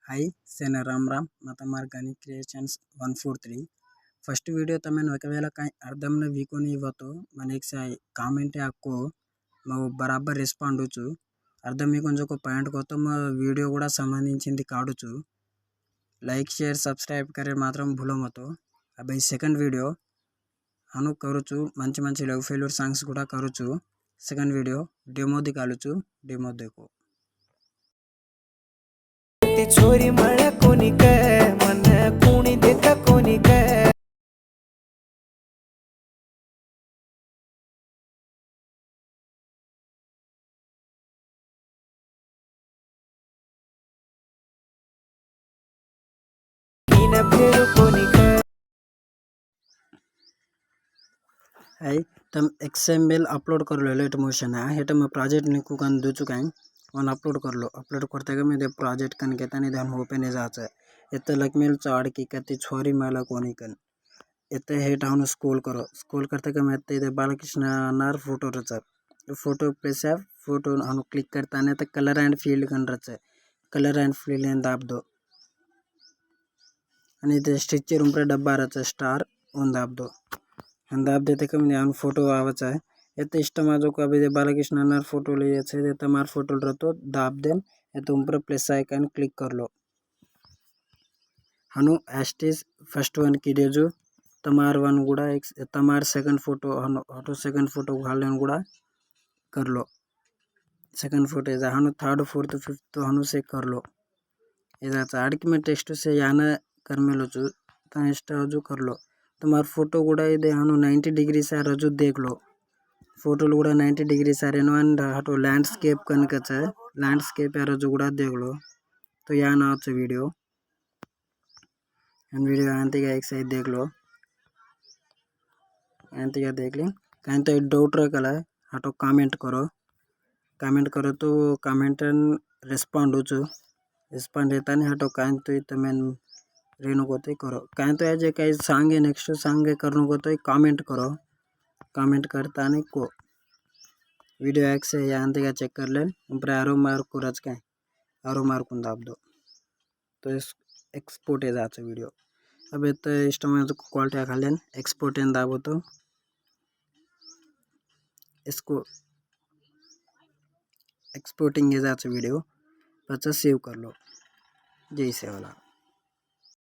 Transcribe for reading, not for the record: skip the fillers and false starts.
high सेना राम राम माता मार्गानी क्रिएशन्स 143 फर्स्ट वीडियो तमें ఒకవేళ కై అర్థం వీకోని ఇవ్వతో మనకి కామెంట్ ఆको मैं बराबर రెస్పాండ్ వచ్చు అర్థం మీకు కొంచెం పాయింట్ కొత్త వీడియో కూడా సంబంధించింది కాడుచు లైక్ షేర్ సబ్స్క్రైబ్ करे మాత్రం భూలో మతో అబై సెకండ్ వీడియో అను కరుచు మంచి మంచి లవ్ ఫెయిల్యూర్ సాంగ్స్ కూడా కరుచు సెకండ్ వీడియో డెమో దికాలుచు డెమో देखो छोरी मळा कोणी काय मन कोणी देता कोणी काय कीन भेड़ कोणी काय हाई तम XML अपलोड कर लो लेट मोशन है हेट मैं प्रोजेक्ट निकू कन दो चुका है वन अपलोड कर लो अपलोड करते मैं दे प्रोजेक्ट कन कहता नहीं ध्यान ओपन है जाता इतने लग मिल चाड़ की कहती छोरी माला कोनी कन इतने हेट हम स्कूल करते कि मैं इतने बालकृष्ण नार फोटो रचा फोटो प्लेस है फोटो हम क्लिक करता नहीं तो कलर एंड फील्ड कन रचा कलर एंड फील्ड दाब दो आणि स्टिचर ऊपर डब्बा रचा स्टार उन दाब दो दाब देते कि मैंने फोटो आवच है ये इष्ट माजो को अभी बालकृष्ण नार फोटो ले तमार फोटो रहतो दाब देन ये ऊपर प्लस आइकन क्लिक कर लो हनु एस्टिस फर्स्ट वन की डेजो तमार वन गुड़ा एक तमार सेकंड फोटो हनु ऑटो सेकंड फोटो घालन गुड़ा कर लो सेकंड फोटो जा हनु थर्ड फोर्थ फिफ्थ तो हनु से कर लो इधर चाड़ की मैं टेक्स्ट से याना कर मेलो चु ता इंस्टा जो कर लो तुम्हार फोटो गुड़ा इधे हनु 90 डिग्री से रजू देख लो फोटो गुड़ा 90 डिग्री सारे अंड हटो लैंडस्केप कनक लैंडस्केप रजू गुड़ा देख लो तो यहाँ ना वीडियो वीडियो आंती का एक साइड देख लो आंती का देख ली कहीं तो डाउट रखला है हटो कमेंट करो तो कमेंट रेस्पॉन्ड हो रेस्पॉन्ड रहता नहीं हटो कहीं तो तमें रेनु को तो करो कहीं तो ऐसे कहीं सांग है नेक्स्ट सांग करने को तो कमेंट करो कमेंट करता नहीं को वीडियो एक से यहाँ का चेक कर लें ऊपर एरो मार्क को रच के एरो मार्क को दाब दो तो इस एक्सपोर्ट है जाता वीडियो अब इतना इष्ट में तो क्वालिटी खा लें एक्सपोर्ट है दाबो तो इसको एक्सपोर्टिंग है जाता वीडियो बच्चा सेव कर लो जैसे वाला